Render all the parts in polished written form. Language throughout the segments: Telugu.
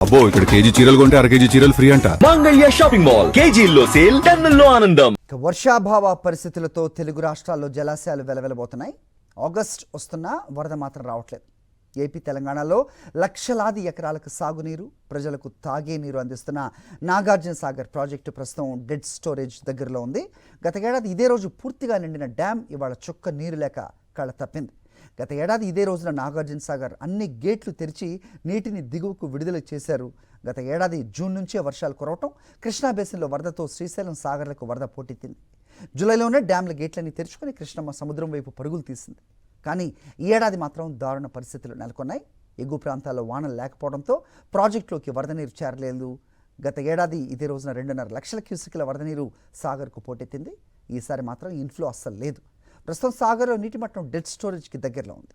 అబ్బో ఇక్కడ కేజీ చీరలు కొంటే అర కేజీ చీరలు ఫ్రీ అంట. మంగళ్య షాపింగ్ మాల్ కేజీల్లో సేల్, టన్నుల్లో ఆనందం. వర్షాభావ పరిస్థితులతో తెలుగు రాష్ట్రాల్లో జలాశయాలు వెలవెలబోతున్నాయి. ఆగస్ట్ వస్తున్నా వరద మాత్రం రావట్లేదు. ఏపీ తెలంగాణలో లక్షలాది ఎకరాలకు సాగునీరు, ప్రజలకు తాగే నీరు అందిస్తున్న నాగార్జున సాగర్ ప్రాజెక్టు ప్రస్తుతం డెడ్ స్టోరేజ్ దగ్గరలో ఉంది. గత ఏడాది ఇదే రోజు పూర్తిగా నిండిన డ్యామ్ ఇవాళ చుక్క నీరు లేక కళ్ళ తప్పింది. గత ఏడాది ఇదే రోజున నాగార్జున సాగర్ అన్ని గేట్లు తెరిచి నీటిని దిగువకు విడుదల చేశారు. గత ఏడాది జూన్ నుంచే వర్షాలు కురవటం, కృష్ణా బేసిన్లో వరదతో శ్రీశైలం సాగర్లకు వరద పోటెత్తింది. జూలైలోనే డ్యాంల గేట్లన్నీ తెరుచుకొని కృష్ణమ్మ సముద్రం వైపు పరుగులు తీసింది. కానీ ఈ ఏడాది మాత్రం దారుణ పరిస్థితులు నెలకొన్నాయి. ఎగువ ప్రాంతాల్లో వానలు లేకపోవడంతో ప్రాజెక్టులోకి వరద నీరు చేరలేదు. గత ఏడాది ఇదే రోజున 2.5 లక్షల క్యూసెక్ల వరద నీరు సాగర్కు పోటెత్తింది. ఈసారి మాత్రం ఇన్ఫ్లో అస్సలు లేదు. ప్రస్తుతం సాగర్లో నీటి మట్టం డెడ్ స్టోరేజ్కి దగ్గరలో ఉంది.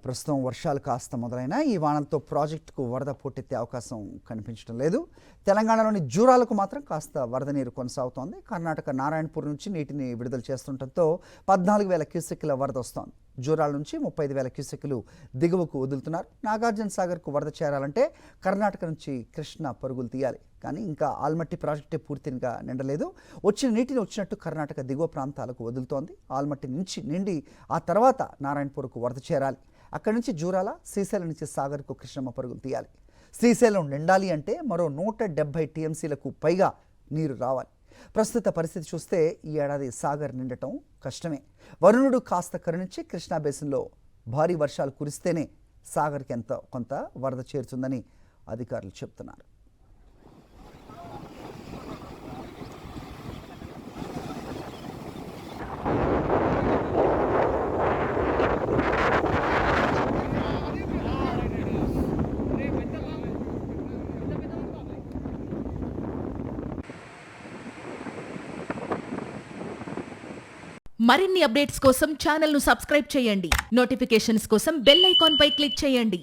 ప్రస్తుతం వర్షాలు కాస్త మొదలైన ఈ వానలతో ప్రాజెక్టుకు వరద పోటెత్తే అవకాశం కనిపించడం లేదు. తెలంగాణలోని జూరాలకు మాత్రం కాస్త వరద నీరు కొనసాగుతోంది. కర్ణాటక నారాయణపూర్ నుంచి నీటిని విడుదల చేస్తుండటంతో 14,000 క్యూసెక్ల వరద వస్తోంది. జూరాల నుంచి 35,000 క్యూసెక్లు దిగువకు వదులుతున్నారు. నాగార్జున సాగర్కు వరద చేరాలంటే కర్ణాటక నుంచి కృష్ణ పరుగులు తీయాలి. కానీ ఇంకా ఆల్మట్టి ప్రాజెక్టే పూర్తిగా నిండలేదు. వచ్చిన నీటిని వచ్చినట్టు కర్ణాటక దిగువ ప్రాంతాలకు వదులుతోంది. ఆల్మట్టి నుంచి నిండి ఆ తర్వాత నారాయణపూర్కు వరద చేరాలి. అక్కడి నుంచి జూరాల, శ్రీశైలం నుంచి సాగర్కు కృష్ణమ్మ పరుగులు తీయాలి. శ్రీశైలం నిండాలి అంటే మరో 170 టీఎంసీలకు పైగా నీరు రావాలి. ప్రస్తుత పరిస్థితి చూస్తే ఈ ఏడాది సాగర్ నిండటం కష్టమే. వరుణుడు కాస్త కరుణించి కృష్ణా బేసిన్లో భారీ వర్షాలు కురిస్తేనే సాగర్కి కొంత వరద చేరుతుందని అధికారులు చెబుతున్నారు. మరిన్ని అప్డేట్స్ కోసం ఛానల్ను సబ్స్క్రైబ్ చేయండి. నోటిఫికేషన్స్ కోసం బెల్ ఐకాన్ పై క్లిక్ చేయండి.